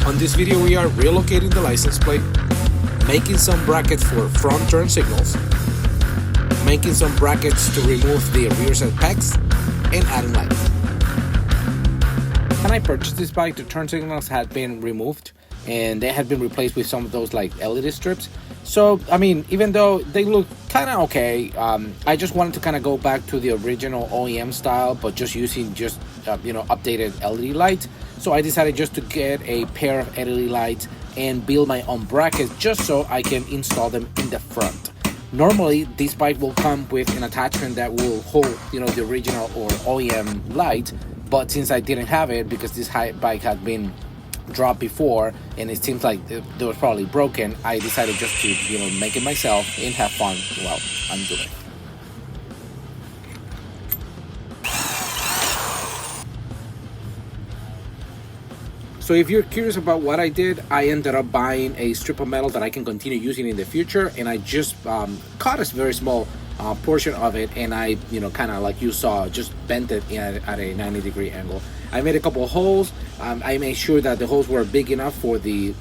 On this video we are relocating the license plate, making some brackets for front turn signals, making some brackets to remove the rear set pegs, and adding lights. When I purchased this bike, the turn signals had been removed and they had been replaced with some of those like LED strips. So I mean, even though they look kind of okay, I just wanted to kind of go back to the original OEM style, but just using updated LED lights. So I decided just to get a pair of LED lights and build my own brackets just so I can install them in the front. Normally this bike will come with an attachment that will hold the original or OEM light, but since I didn't have it because this bike had been dropped before and it seems like it was probably broken, I decided just to make it myself and have fun while I'm doing it. So if you're curious about what I did, I ended up buying a strip of metal that I can continue using in the future, and I just cut a very small portion of it, and I kind of like you saw, just bent it at a 90-degree angle. I made a couple of holes. I made sure that the holes were big enough for the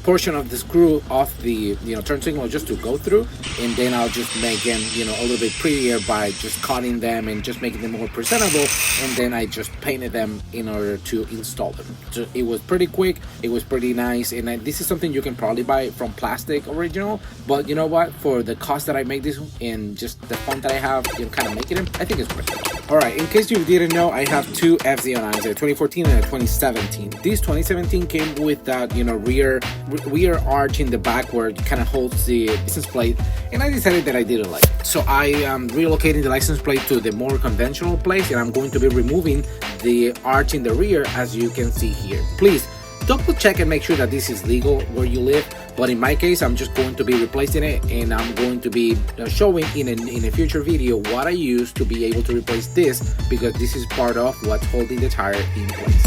portion of the screw off the turn signal just to go through, and then I'll just make them a little bit prettier by just cutting them and just making them more presentable, and then I just painted them in order to install them. So it was pretty quick, it was pretty nice, and this is something you can probably buy from plastic original, but you know what, for the cost that I make this and just the fun that I have kind of making them, I think it's pretty good. Alright, in case you didn't know, I have two FZ09s, a 2014 and a 2017. This 2017 came with that rear arch in the back where it kind of holds the license plate, and I decided that I didn't like it. So I am relocating the license plate to the more conventional place, and I'm going to be removing the arch in the rear, as you can see here. Please double check and make sure that this is legal where you live, but in my case I'm just going to be replacing it, and I'm going to be showing in a future video what I use to be able to replace this, because this is part of what's holding the tire in place.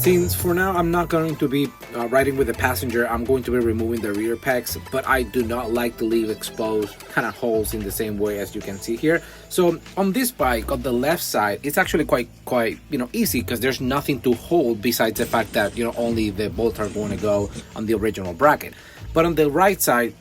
Since for now I'm not going to be riding with the passenger, I'm going to be removing the rear pegs, but I do not like to leave exposed kind of holes in the same way as you can see here. So on this bike, on the left side, it's actually quite easy, because there's nothing to hold besides the fact that only the bolts are going to go on the original bracket. But on the right side,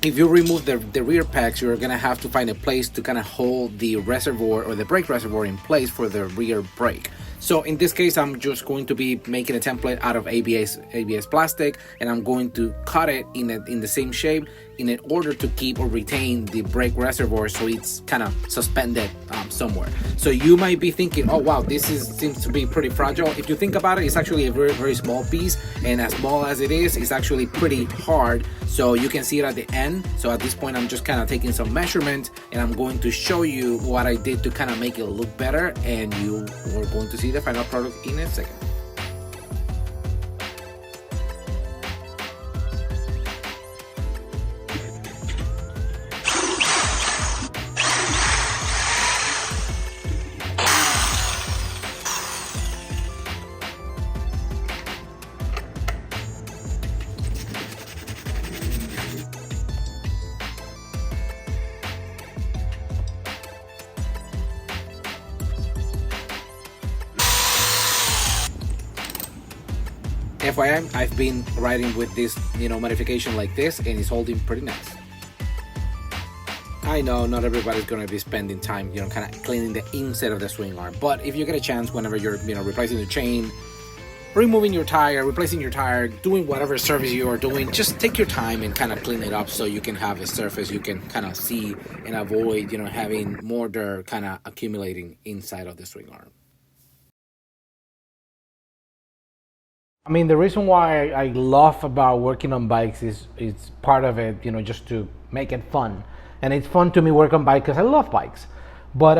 if you remove the rear pegs, you're gonna have to find a place to kind of hold the reservoir or the brake reservoir in place for the rear brake. So in this case, I'm just going to be making a template out of ABS plastic, and I'm going to cut it in the same shape in order to keep or retain the brake reservoir, so it's kind of suspended somewhere. So you might be thinking, oh wow, this seems to be pretty fragile. If you think about it, it's actually a very small piece, and as small as it is, it's actually pretty hard. So you can see it at the end. So at this point I'm just kind of taking some measurements, and I'm going to show you what I did to kind of make it look better, and you are going to see the final product in a second. FYI, I've been riding with this modification like this, and it's holding pretty nice. I know not everybody's going to be spending time kind of cleaning the inside of the swing arm, but if you get a chance, whenever you're replacing the chain, removing your tire, replacing your tire, doing whatever service you are doing, just take your time and kind of clean it up so you can have a surface you can kind of see and avoid having more dirt kind of accumulating inside of the swing arm. I mean, the reason why I love about working on bikes is part of it, just to make it fun. And it's fun to me work on bikes because I love bikes. But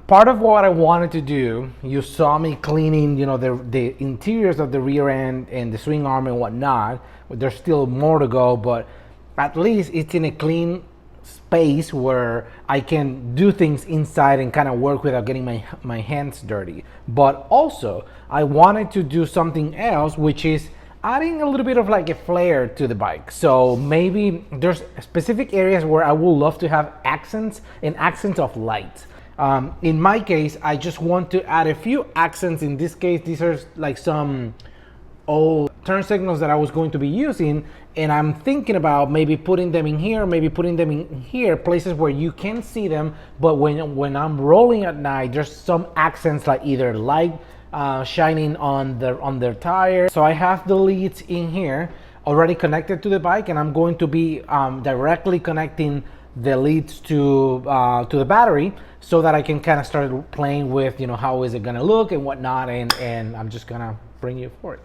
part of what I wanted to do, you saw me cleaning, the interiors of the rear end and the swing arm and whatnot. There's still more to go, but at least it's in a clean space where I can do things inside and kind of work without getting my hands dirty. But also I wanted to do something else, which is adding a little bit of like a flair to the bike. So maybe there's specific areas where I would love to have accents and accents of light. In my case, I just want to add a few accents. In this case, these are like some old turn signals that I was going to be using, and I'm thinking about maybe putting them in here, maybe putting them in here, places where you can see them, but when I'm rolling at night, there's some accents like either light shining on their tire. So I have the leads in here already connected to the bike, and I'm going to be directly connecting the leads to the battery, so that I can kind of start playing with, how is it gonna look and whatnot, and I'm just gonna bring you for it.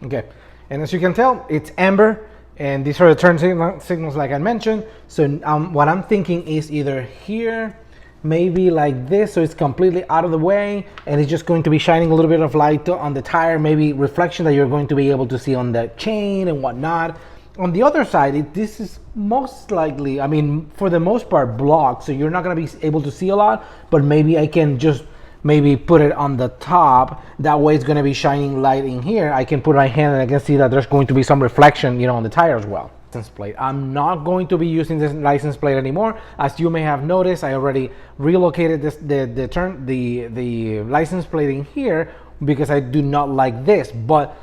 Okay, and as you can tell, it's amber, and these are the turn signals like I mentioned. So what I'm thinking is either here, maybe like this, so it's completely out of the way, and it's just going to be shining a little bit of light on the tire, maybe reflection that you're going to be able to see on the chain and whatnot. On the other side, this is most likely, for the most part, blocked, so you're not going to be able to see a lot, but maybe I can just maybe put it on the top. That way it's going to be shining light in here. I can put my hand and I can see that there's going to be some reflection, on the tire as well. License plate. I'm not going to be using this license plate anymore. As you may have noticed, I already relocated the license plate in here because I do not like this, but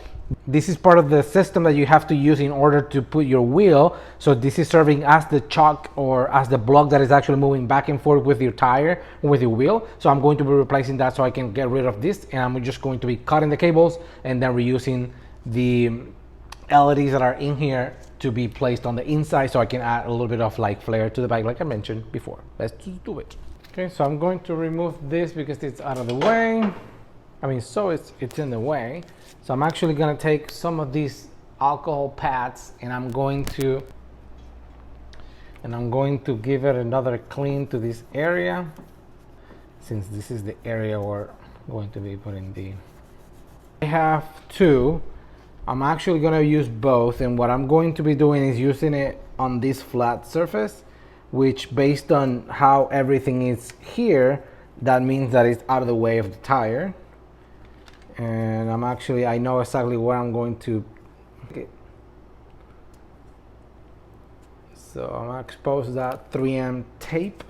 this is part of the system that you have to use in order to put your wheel. So this is serving as the chock or as the block that is actually moving back and forth with your tire, with your wheel. So I'm going to be replacing that so I can get rid of this, and I'm just going to be cutting the cables and then reusing the LEDs that are in here to be placed on the inside, so I can add a little bit of like flair to the bike like I mentioned before. Let's just do it. Okay, so I'm going to remove this because it's out of the way. It's in the way. So I'm actually going to take some of these alcohol pads, and I'm going to give it another clean to this area, since this is the area where I'm going to be putting I have two. I'm actually going to use both, and what I'm going to be doing is using it on this flat surface, which based on how everything is here, that means that it's out of the way of the tire. And I know exactly where I'm going to. So I'm gonna expose that 3M tape.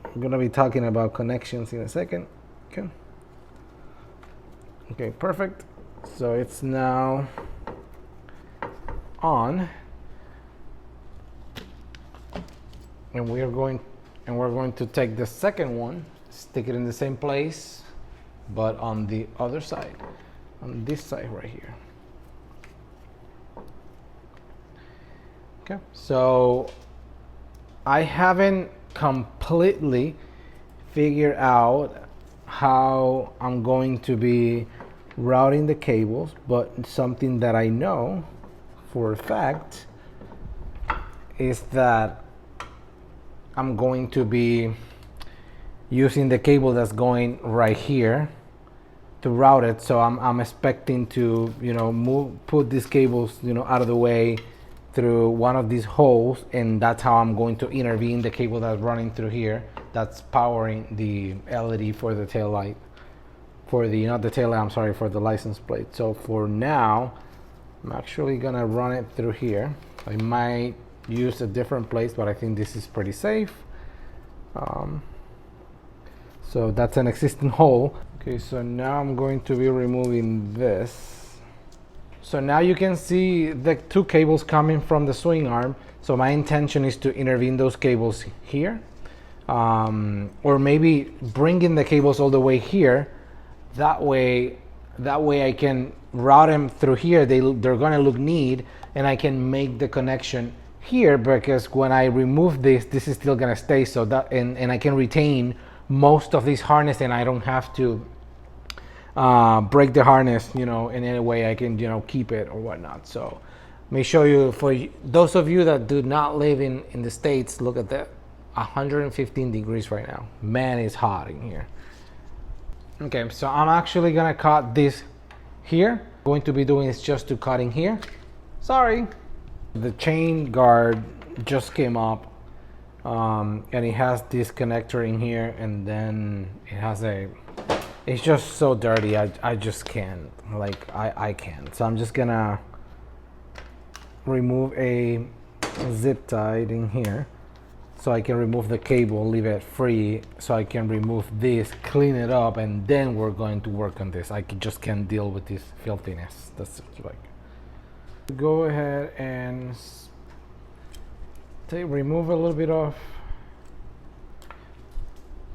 I'm gonna be talking about connections in a second. Okay, perfect. So it's now on, and we're going to take the second one, stick it in the same place, but on the other side, on this side right here. Okay, so I haven't completely figured out how I'm going to be routing the cables, but something that I know for a fact is that I'm going to be using the cable that's going right here to route it. So I'm expecting to put these cables out of the way through one of these holes, and that's how I'm going to intervene the cable that's running through here, that's powering the LED for the tail light, for the for the license plate. So for now I'm actually gonna run it through here. I might use a different place, but I think this is pretty safe. So that's an existing hole. Okay, so now I'm going to be removing this. So now you can see the two cables coming from the swing arm. So my intention is to intervene those cables here, or maybe bringing the cables all the way here. That way I can route them through here. They're gonna look neat, and I can make the connection here, because when I remove this is still gonna stay. So that and I can retain most of this harness, and I don't have to break the harness, in any way. I can, keep it or whatnot. So let me show you, for those of you that do not live in the States, look at that, 115 degrees right now. Man, it's hot in here. Okay, so I'm actually gonna cut this here. Going to be doing is just to cutting here. Sorry. The chain guard just came up, and it has this connector in here, and then it has a, it's just so dirty. I just can't, like, I can't. So I'm just gonna remove a zip tie in here so I can remove the cable, leave it free, so I can remove this, clean it up, and then we're going to work on this. Just can't deal with this filthiness. That's like, go ahead and remove a little bit of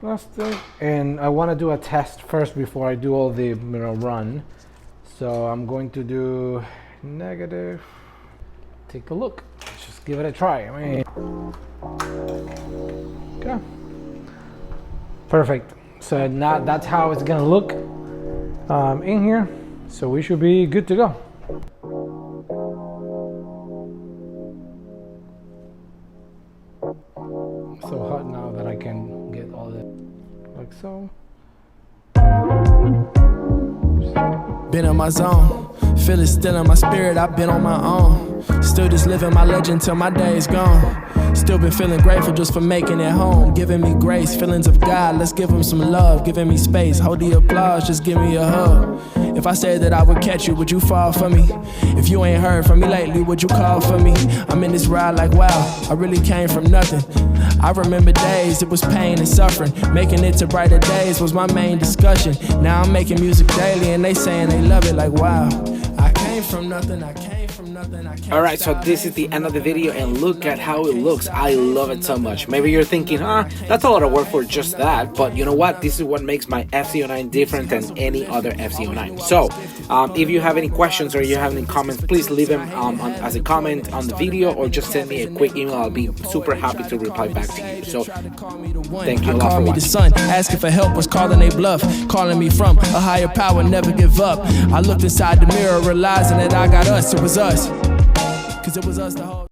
plastic, and I want to do a test first before I do all the run. So I'm going to do negative. Take a look. Let's just give it a try. I mean, okay, perfect. So now that's how it's gonna look in here. So we should be good to go. So hot now that I can get all that like so. Been in my zone, feel it still in my spirit, I've been on my own. Still just living my legend till my day's gone. Still been feeling grateful just for making it home. Giving me grace, feelings of God, let's give him some love. Giving me space, hold the applause, just give me a hug. If I said that I would catch you, would you fall for me? If you ain't heard from me lately, would you call for me? I'm in this ride like wow, I really came from nothing. I remember days, it was pain and suffering. Making it to brighter days was my main discussion. Now I'm making music daily and they saying they love it like wow. I came from nothing, I came from nothing, I came. Alright, so this is the end of the video, and look at how it looks. I love it so much. Maybe you're thinking, that's a lot of work for just that, but you know what? This is what makes my FZ09 different than any other FZ09. So, if you have any questions or you have any comments, please leave them as a comment on the video, or just send me a quick email. I'll be super happy to reply back to you. So, thank you a lot for watching. The sun, asking for help was calling a bluff, calling me from a higher power, never give up. I looked inside the mirror, realizing that I got us, it was us, 'cause it was us the whole